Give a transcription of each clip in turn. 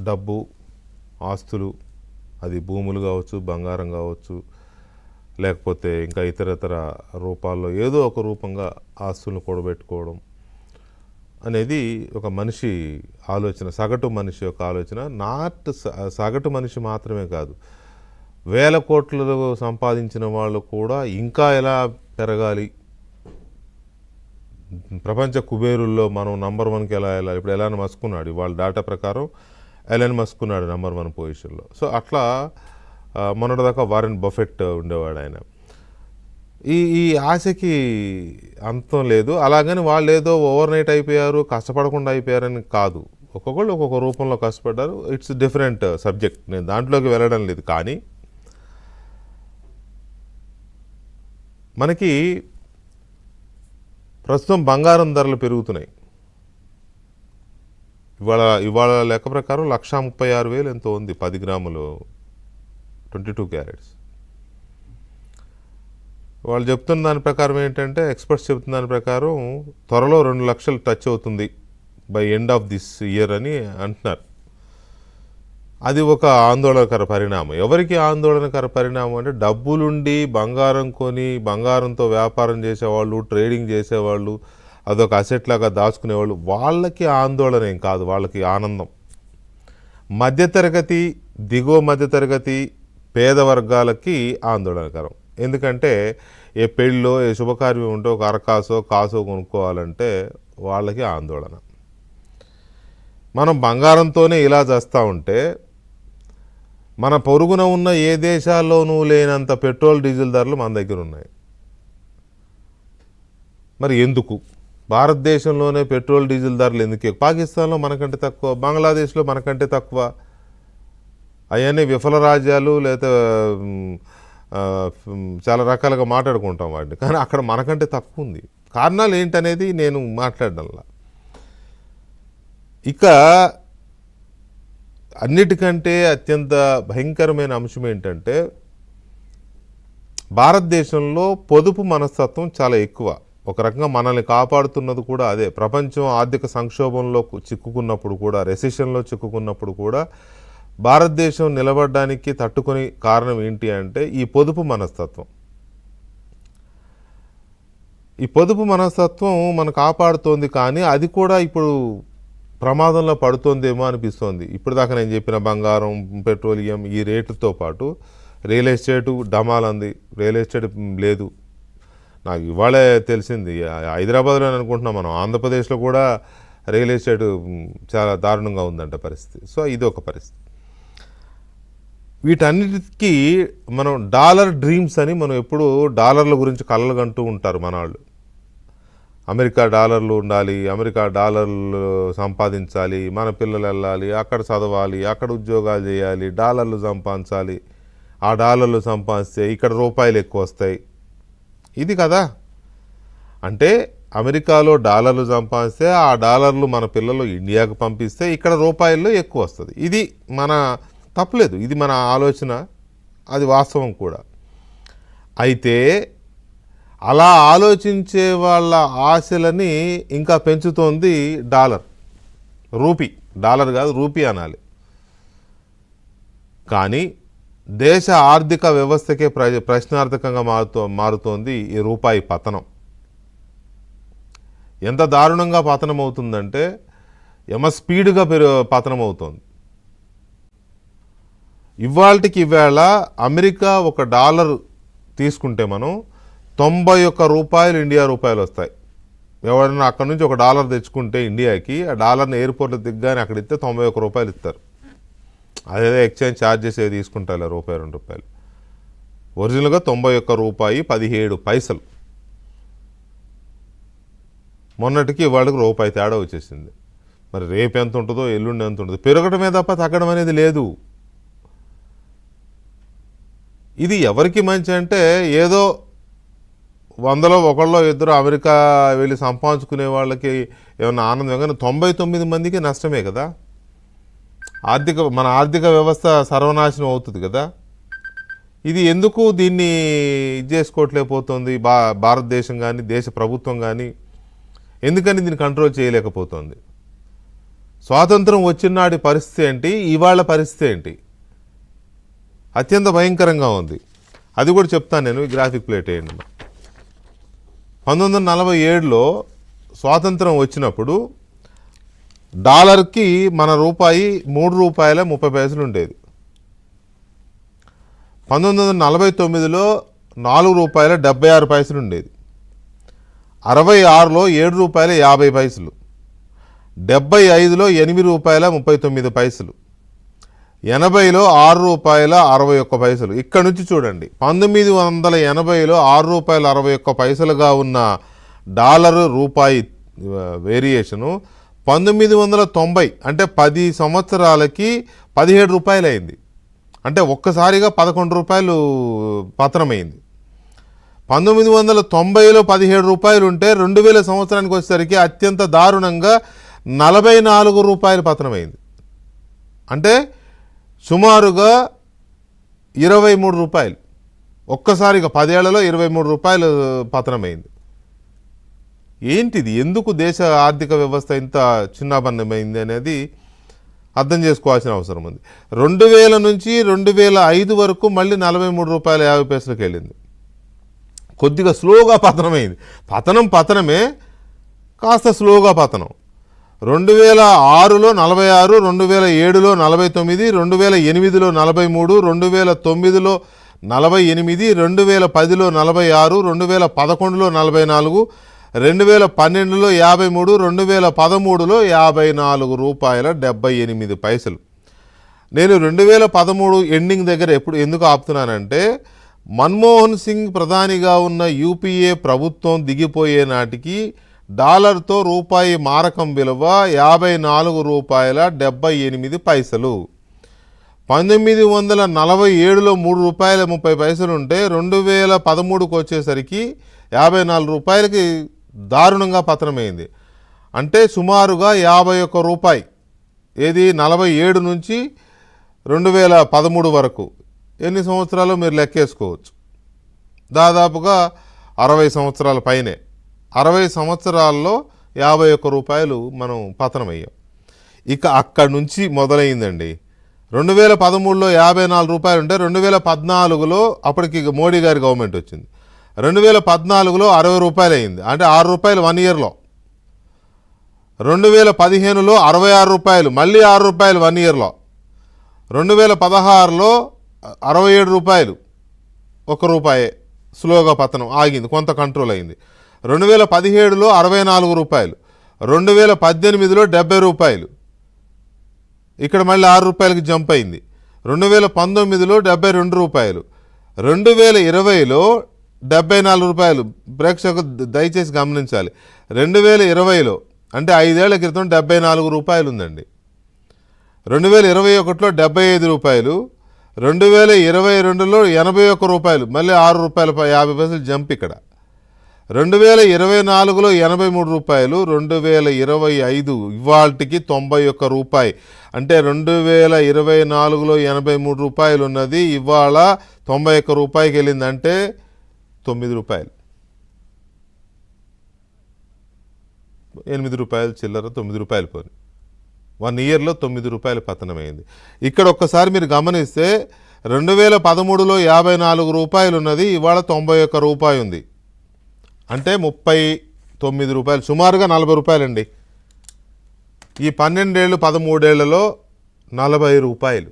డబ్బు, ఆస్తులు, అది భూములు కావచ్చు, బంగారం కావచ్చు, లేకపోతే ఇంకా ఇతర రూపాల్లో ఏదో ఒక రూపంగా ఆస్తులను కూడబెట్టుకోవడం అనేది ఒక మనిషి ఆలోచన, సగటు మనిషి యొక్క ఆలోచన. సగటు మనిషి మాత్రమే కాదు, వేల కోట్లు సంపాదించిన వాళ్ళు కూడా ఇంకా ఎలా పెరగాలి, ప్రపంచ కుబేరుల్లో మనం నంబర్ 1కి ఎలా వెళ్ళాలి. ఇప్పుడు ఎలాన్ మస్క్ ఉన్నాడు, వాళ్ళ డేటా ప్రకారం ఎలాన్ మస్క్ ఉన్నాడు నంబర్ 1 పొజిషన్లో. సో అట్లా మొన్నటిదాకా వారెన్ బఫెట్ ఉండేవాడు ఆయన. ఈ ఆశకి అంతం లేదు. అలాగని వాళ్ళు ఏదో ఓవర్ నైట్ అయిపోయారు, కష్టపడకుండా అయిపోయారని కాదు. ఒక్కొక్కళ్ళు ఒక్కొక్క రూపంలో కష్టపడ్డారు. ఇట్స్ డిఫరెంట్ సబ్జెక్ట్, నేను దాంట్లోకి వెళ్ళడం లేదు. కానీ మనకి ప్రస్తుతం బంగారం ధరలు పెరుగుతున్నాయి. ఇవాళ లెక్క ప్రకారం 1,36,000 ఎంతో ఉంది 10 గ్రాములు 22 క్యారెట్స్. వాళ్ళు చెప్తున్న దాని ప్రకారం ఏంటంటే, ఎక్స్పర్ట్స్ చెప్తున్న దాని ప్రకారం త్వరలో 2 లక్షలు టచ్ అవుతుంది by end of this year అని అంటున్నారు. అది ఒక ఆందోళనకర పరిణామం. ఎవరికి ఆందోళనకర పరిణామం అంటే, డబ్బులుండి బంగారం కొని బంగారంతో వ్యాపారం చేసేవాళ్ళు, ట్రేడింగ్ చేసేవాళ్ళు, అదొక అసెట్ లాగా దాచుకునేవాళ్ళు, వాళ్ళకి ఆందోళన ఏం కాదు, వాళ్ళకి ఆనందం. మధ్యతరగతి, దిగువ మధ్యతరగతి, పేద వర్గాలకి ఆందోళనకరం. ఎందుకంటే ఏ పెళ్ళో ఏ శుభకార్యం ఉంటే ఒక అరకాసో కాసో కొనుక్కోవాలంటే వాళ్ళకి ఆందోళన. మనం బంగారంతోనే ఇలా చేస్తూ ఉంటే, మన పొరుగున ఉన్న ఏ దేశాల్లోనూ లేనంత పెట్రోల్ డీజిల్ ధరలు మన దగ్గర ఉన్నాయి. మరి ఎందుకు భారతదేశంలోనే పెట్రోల్ డీజిల్ ధరలు ఎందుకు? పాకిస్తాన్లో మనకంటే తక్కువ, బంగ్లాదేశ్లో మనకంటే తక్కువ. అవన్నీ విఫల రాజ్యాలు, లేదా చాలా రకాలుగా మాట్లాడుకుంటాం వాటిని. కానీ అక్కడ మనకంటే తక్కువ ఉంది. కారణాలు ఏంటనేది నేను మాట్లాడడంలా. ఇక అన్నిటికంటే అత్యంత భయంకరమైన అంశం ఏంటంటే, భారతదేశంలో పొదుపు మనస్తత్వం చాలా ఎక్కువ. ఒక రకంగా మనల్ని కాపాడుతున్నది కూడా అదే. ప్రపంచం ఆర్థిక సంక్షోభంలో చిక్కుకున్నప్పుడు కూడా, రెసిషన్లో చిక్కుకున్నప్పుడు కూడా భారతదేశం నిలబడడానికి తట్టుకొని కారణం ఏంటి అంటే ఈ పొదుపు మనస్తత్వం. ఈ పొదుపు మనస్తత్వం మనం కాపాడుతోంది. కానీ అది కూడా ఇప్పుడు ప్రమాదంలో పడుతోందేమో అనిపిస్తోంది. ఇప్పుడు దాకా నేను చెప్పిన బంగారం, పెట్రోలియం, ఈ రేటుతో పాటు రియల్ ఎస్టేటు డమాలంది. రియల్ ఎస్టేట్ లేదు. నాకు ఇవాళే తెలిసింది, హైదరాబాద్లో అనుకుంటున్నాం మనం, ఆంధ్రప్రదేశ్లో కూడా రియల్ ఎస్టేట్ చాలా దారుణంగా ఉందంట పరిస్థితి. సో ఇది ఒక పరిస్థితి. వీటన్నిటికీ మనం డాలర్ డ్రీమ్స్ అని, మనం ఎప్పుడు డాలర్ల గురించి కలలు కంటూ ఉంటారు మన వాళ్ళు. అమెరికా డాలర్లు ఉండాలి, అమెరికా డాలర్లు సంపాదించాలి, మన పిల్లలు వెళ్ళాలి, అక్కడ చదవాలి, అక్కడ ఉద్యోగాలు చేయాలి, డాలర్లు సంపాదించాలి, ఆ డాలర్లు సంపాదిస్తే ఇక్కడ రూపాయలు ఎక్కువ వస్తాయి. ఇది కదా. అంటే అమెరికాలో డాలర్లు సంపాదిస్తే ఆ డాలర్లు మన పిల్లలు ఇండియాకు పంపిస్తే ఇక్కడ రూపాయల్లో ఎక్కువ వస్తుంది. ఇది మన తప్పలేదు, ఇది మన ఆలోచన, అది వాస్తవం కూడా. అయితే అలా ఆలోచించే వాళ్ళ ఆశలని ఇంకా పెంచుతోంది డాలర్, రూపీ. డాలర్ కాదు, రూపీ అనాలి. కానీ దేశ ఆర్థిక వ్యవస్థకే ప్రశ్నార్థకంగా మారుతోంది ఈ రూపాయి పతనం. ఎంత దారుణంగా పతనం అవుతుందంటే, స్పీడ్గా పతనం అవుతుంది. ఇవాళ అమెరికా ఒక డాలర్ తీసుకుంటే మనం 91 రూపాయలు ఇండియా రూపాయలు వస్తాయి. ఎవరైనా అక్కడ నుంచి ఒక డాలర్ తెచ్చుకుంటే ఇండియాకి, ఆ డాలర్ని ఎయిర్పోర్ట్లో దిగ్గానే అక్కడ ఇస్తే 91 రూపాయలు ఇస్తారు. అదే ఎక్స్చేంజ్ ఛార్జెస్ ఏది తీసుకుంటారు, రూపాయి 2 రూపాయలు. ఒరిజినల్గా 91 రూపాయి 17 పైసలు. మొన్నటికి ఇవాళకి రూపాయి తేడా వచ్చేసింది. మరి రేపు ఎంత ఉంటుందో, ఎల్లుండి ఎంత ఉంటుందో, పెరగడమే తప్ప తగ్గడం అనేది లేదు. ఇది ఎవరికి మంచి అంటే, ఏదో 100లో 1 2 అమెరికా వెళ్ళి సంపాదించుకునే వాళ్ళకి ఏమన్నా ఆనందం, కానీ 99 మందికి నష్టమే కదా. మన ఆర్థిక వ్యవస్థ సర్వనాశనం అవుతుంది కదా. ఇది ఎందుకు దీన్ని చేసుకోవట్లేకపోతుంది భారతదేశం కానీ, దేశ ప్రభుత్వం కానీ? ఎందుకని దీన్ని కంట్రోల్ చేయలేకపోతుంది? స్వాతంత్రం వచ్చినాటి పరిస్థితి ఏంటి, ఇవాళ పరిస్థితి ఏంటి? అత్యంత భయంకరంగా ఉంది. అది కూడా చెప్తాను నేను. ఈ గ్రాఫిక్ ప్లేట్ వేయండి. 1947లో స్వాతంత్రం వచ్చినప్పుడు డాలర్కి మన రూపాయి ₹3.30 ఉండేది. 1949లో ₹4.76 ఉండేది. 66లో ₹7.50, 75లో ₹8.39, 80లో ₹6.61. ఇక్కడ నుంచి చూడండి, 1980లో ₹6.61గా ఉన్న డాలరు రూపాయి వేరియేషను 1990 అంటే 10 సంవత్సరాలకి ₹17 అయింది. అంటే ఒక్కసారిగా ₹11 పతనమైంది. 1990లో ₹17 ఉంటే 2000 సంవత్సరానికి వచ్చేసరికి అత్యంత దారుణంగా ₹44 పతనమైంది. అంటే సుమారుగా ₹23. ఒక్కసారిగా 10 ఏళ్లలో ₹23 పతనమైంది. ఏంటిది? ఎందుకు దేశ ఆర్థిక వ్యవస్థ ఇంత చిన్నాభిన్నమైంది అనేది అర్థం చేసుకోవాల్సిన అవసరం ఉంది. 2000 నుంచి 2005 వరకు మళ్ళీ ₹43.50 వెళ్ళింది. కొద్దిగా స్లోగా పతనమైంది. పతనమే, కాస్త స్లోగా పతనం. 2006లో 46, 2007లో 49, 2008లో 43, 2009లో 48, 2010లో 46, 2011లో 44, 2012లో 53, 2013లో ₹54.78. నేను 2013 ఎండింగ్ దగ్గర ఎందుకు ఆపుతున్నానంటే, మన్మోహన్ సింగ్ ప్రధానిగా ఉన్న యూపీఏ ప్రభుత్వం దిగిపోయే నాటికి డాలర్తో రూపాయి మారకం విలువ ₹54.78. 1947లో ₹3.30 ఉంటే 2013కు వచ్చేసరికి ₹54కి దారుణంగా పతనమైంది. అంటే సుమారుగా ₹51. ఏది 47 నుంచి 2013 వరకు ఎన్ని సంవత్సరాలు మీరు లెక్కేసుకోవచ్చు. దాదాపుగా 60 సంవత్సరాల పైనే. 60 సంవత్సరాల్లో ₹51 మనం పతనమయ్యాం. ఇక అక్కడి నుంచి మొదలైందండి. 2013లో ₹54 ఉంటే 2014లో అప్పటికి మోడీ గారి గవర్నమెంట్ వచ్చింది. 2014లో ₹60 అయింది. అంటే ₹6 1 ఇయర్లో. 2015లో ₹66, మళ్ళీ ₹6 1 ఇయర్లో. 2016లో ₹67, ₹1 స్లోగా పతనం ఆగింది, కొంత కంట్రోల్ అయింది. 2017లో ₹64, 2018లో ₹70, ఇక్కడ మళ్ళీ ₹6కి జంప్ అయింది. 2019లో ₹72, 2020లో ₹74. ప్రేక్షకులు దయచేసి గమనించాలి, 2020లో అంటే 5 ఏళ్ల క్రితం ₹74 ఉందండి. 2021లో ₹75, 2022లో ₹81, మళ్ళీ ₹6.50 జంప్ ఇక్కడ. 2024లో ₹83, 2025 ఇవాళకి ₹91. అంటే 2024లో ₹83 ఉన్నది ఇవాళ ₹91కి వెళ్ళింది. అంటే ₹9, ₹8 చిల్లర, ₹9 పోని. 1 ఇయర్లో ₹9 పతనమైంది. ఇక్కడ ఒక్కసారి మీరు గమనిస్తే 2013లో ₹54 ఉన్నది ఇవాళ ₹91 ఉంది. అంటే ₹39, సుమారుగా ₹40 అండి. ఈ 12 ఏళ్ళు 13 ఏళ్లలో ₹40.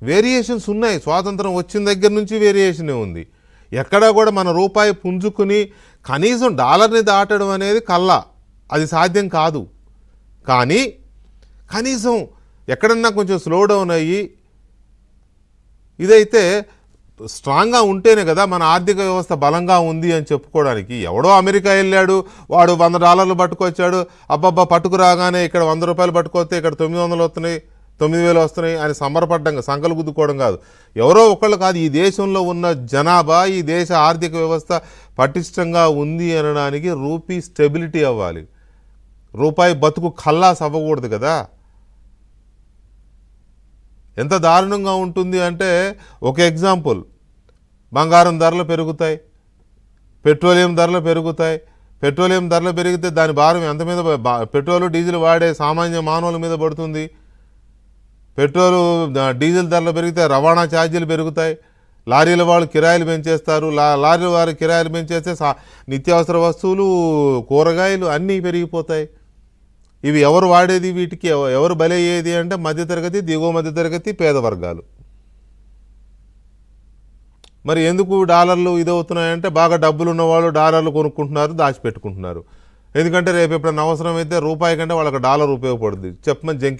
వేరియేషన్స్ ఉన్నాయి. స్వాతంత్రం వచ్చిన దగ్గర నుంచి వేరియేషనే ఉంది. ఎక్కడా కూడా మన రూపాయి పుంజుకుని కనీసం డాలర్ని దాటడం అనేది కల్లా అది సాధ్యం కాదు. కానీ కనీసం ఎక్కడన్నా కొంచెం స్లో డౌన్ అయ్యి ఇదైతే స్ట్రాంగ్గా ఉంటేనే కదా మన ఆర్థిక వ్యవస్థ బలంగా ఉంది అని చెప్పుకోవడానికి. ఎవడో అమెరికా వెళ్ళాడు, వాడు $100 పట్టుకొచ్చాడు, అబ్బబ్బా పట్టుకురాగానే ఇక్కడ ₹100 పట్టుకొస్తే ఇక్కడ 900 వస్తున్నాయి, 9000 వస్తున్నాయి అని సంబరపడ్డం, సంకలు గుద్దుకోవడం కాదు. ఎవరో ఒకళ్ళు కాదు, ఈ దేశంలో ఉన్న జనాభా, ఈ దేశ ఆర్థిక వ్యవస్థ పటిష్టంగా ఉంది అనడానికి రూపీ స్టెబిలిటీ అవ్వాలి. రూపాయి బతుకు ఖల్లాస్ అవ్వకూడదు కదా. ఎంత దారుణంగా ఉంటుంది అంటే, ఒక ఎగ్జాంపుల్, బంగారం ధరలు పెరుగుతాయి, పెట్రోలియం ధరలు పెరుగుతాయి, పెట్రోలియం ధరలు పెరిగితే దాని భారం ఎంత మీద పెట్రోలు డీజిల్ వాడే సామాన్య మానవుల మీద పడుతుంది. పెట్రోలు డీజిల్ ధరలు పెరిగితే రవాణా ఛార్జీలు పెరుగుతాయి. లారీల వాళ్ళు కిరాయిలు పెంచేస్తారు. లారీల వారు కిరాయిలు పెంచేస్తే నిత్యావసర వస్తువులు, కూరగాయలు అన్నీ పెరిగిపోతాయి. ఇవి ఎవరు వాడేది? వీటికి ఎవరు బలయ్యేది అంటే మధ్యతరగతి, దిగువ మధ్యతరగతి, పేద వర్గాలు. మరి ఎందుకు డాలర్లు ఇదవుతున్నాయంటే బాగా డబ్బులు ఉన్నవాళ్ళు డాలర్లు కొనుక్కుంటున్నారు, దాచిపెట్టుకుంటున్నారు. ఎందుకంటే రేపు ఎప్పుడైనా అవసరం అయితే రూపాయి కంటే వాళ్ళకి డాలర్ ఉపయోగపడుతుంది. చెప్పమని చెక్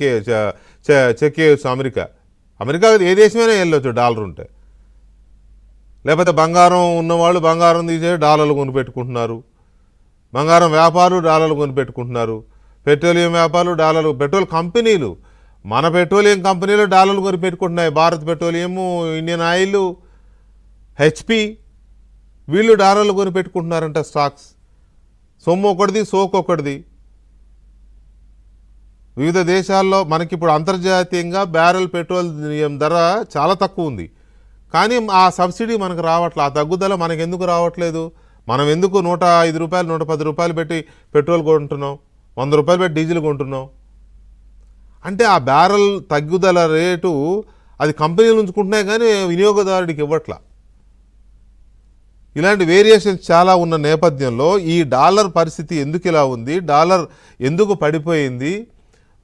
చేయొచ్చు. అమెరికా ఏ దేశమైనా వెళ్ళొచ్చు డాలర్ ఉంటే. లేకపోతే బంగారం ఉన్నవాళ్ళు బంగారం తీసేసి డాలర్లు కొనిపెట్టుకుంటున్నారు. బంగారం వ్యాపారులు డాలర్లు కొనిపెట్టుకుంటున్నారు. పెట్రోలియం వ్యాపారులు డాలర్లు, పెట్రోల్ కంపెనీలు, మన పెట్రోలియం కంపెనీలు డాలర్లు కొనిపెట్టుకుంటున్నాయి. Bharat petroleum, Indian oil, HP, వీళ్ళు డాలర్లు కొనిపెట్టుకుంటున్నారంట స్టాక్స్. సొమ్ము ఒకటిది, సోకు ఒకటిది. వివిధ దేశాల్లో మనకిప్పుడు అంతర్జాతీయంగా బ్యారెల్ పెట్రోల్ ధర చాలా తక్కువ ఉంది. కానీ ఆ సబ్సిడీ మనకు రావట్లేదు. ఆ తగ్గుదల మనకు ఎందుకు రావట్లేదు? మనం ఎందుకు 105 రూపాయలు 110 రూపాయలు పెట్టి పెట్రోల్ కొంటున్నాం, 100 రూపాయలు పెట్టి డీజిల్ కొంటున్నాం? అంటే ఆ బ్యారెల్ తగ్గుదల రేటు అది కంపెనీలు ఉంచుకుంటున్నాయి కానీ వినియోగదారుడికి ఇవ్వట్లా. ఇలాంటి వేరియేషన్స్ చాలా ఉన్న నేపథ్యంలో ఈ డాలర్ పరిస్థితి ఎందుకు ఇలా ఉంది, డాలర్ ఎందుకు పడిపోయింది,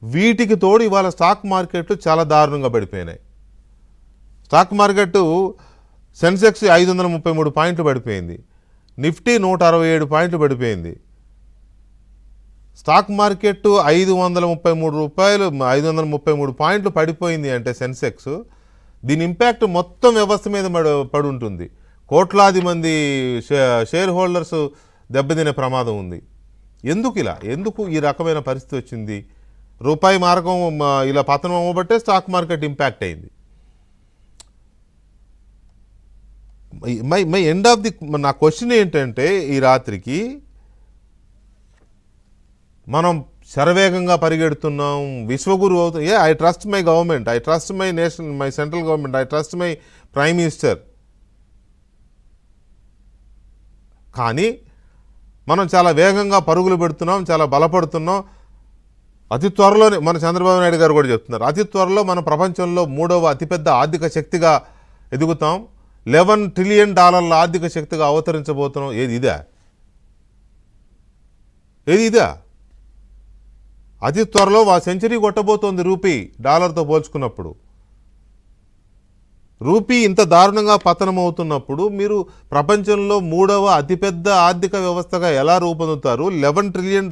వీటికి తోడు ఇవాళ స్టాక్ మార్కెట్లు చాలా దారుణంగా పడిపోయినాయి. స్టాక్ మార్కెట్ సెన్సెక్స్ 533 పాయింట్లు పడిపోయింది. నిఫ్టీ 167 పాయింట్లు పడిపోయింది. స్టాక్ మార్కెట్ 533 పాయింట్లు పడిపోయింది అంటే సెన్సెక్స్, దీని ఇంపాక్ట్ మొత్తం వ్యవస్థ మీద పడి ఉంటుంది. కోట్లాది మంది షేర్ హోల్డర్స్ దెబ్బతినే ప్రమాదం ఉంది. ఎందుకు ఈ రకమైన పరిస్థితి వచ్చింది? రూపాయి మార్గం ఇలా పతనం అవ్వబట్టే స్టాక్ మార్కెట్ ఇంపాక్ట్ అయింది. మై ఎండ్ ఆఫ్ ది నా క్వశ్చన్ ఏంటంటే, ఈ రాత్రికి మనం శరవేగంగా పరిగెడుతున్నాం, విశ్వగురు అవుతాం. I trust my government, I trust my nation, my central government, I trust my prime minister. కానీ మనం చాలా వేగంగా పరుగులు పెడుతున్నాం, చాలా బలపడుతున్నాం. అతి త్వరలోనే మన చంద్రబాబు నాయుడు గారు కూడా చెప్తున్నారు, అతి త్వరలో మన ప్రపంచంలో 3వ అతిపెద్ద ఆర్థిక శక్తిగా ఎదుగుతాం, $11 ట్రిలియన్ ఆర్థిక శక్తిగా అవతరించబోతున్నాం. ఏది ఇదా? అతి త్వరలో సెంచరీ కొట్టబోతోంది రూపీ డాలర్తో పోల్చుకున్నప్పుడు. రూపీ ఇంత దారుణంగా పతనం అవుతున్నప్పుడు మీరు ప్రపంచంలో 3వ అతిపెద్ద ఆర్థిక వ్యవస్థగా ఎలా రూపొందుతారు? $11 ట్రిలియన్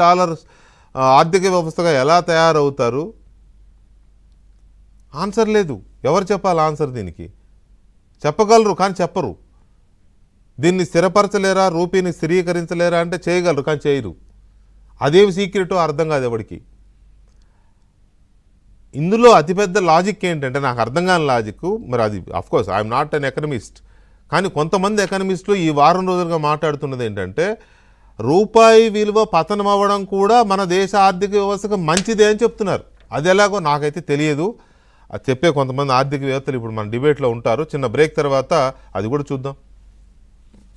ఆర్థిక వ్యవస్థగా ఎలా తయారవుతారు? ఆన్సర్ లేదు. ఎవరు చెప్పాలి ఆన్సర్? దీనికి చెప్పగలరు కానీ చెప్పరు. దీన్ని స్థిరపరచలేరా, రూపీని స్థిరీకరించలేరా అంటే చేయగలరు కానీ చేయరు. అదేమి సీక్రెటో అర్థం కాదు ఎవరికి. ఇందులో అతిపెద్ద లాజిక్ ఏంటంటే, నాకు అర్థం కాని లాజిక్, మరి అది of course I'm not an economist, కానీ కొంతమంది ఎకనమిస్టులు ఈ వారం రోజులుగా మాట్లాడుతున్నది ఏంటంటే, రూపాయి విలువ పతనం అవ్వడం కూడా మన దేశ ఆర్థిక వ్యవస్థకు మంచిదే అని చెప్తున్నారు. అది ఎలాగో నాకైతే తెలియదు. అది చెప్పే కొంతమంది ఆర్థికవేత్తలు ఇప్పుడు మన డిబేట్లో ఉంటారు. చిన్న బ్రేక్ తర్వాత అది కూడా చూద్దాం.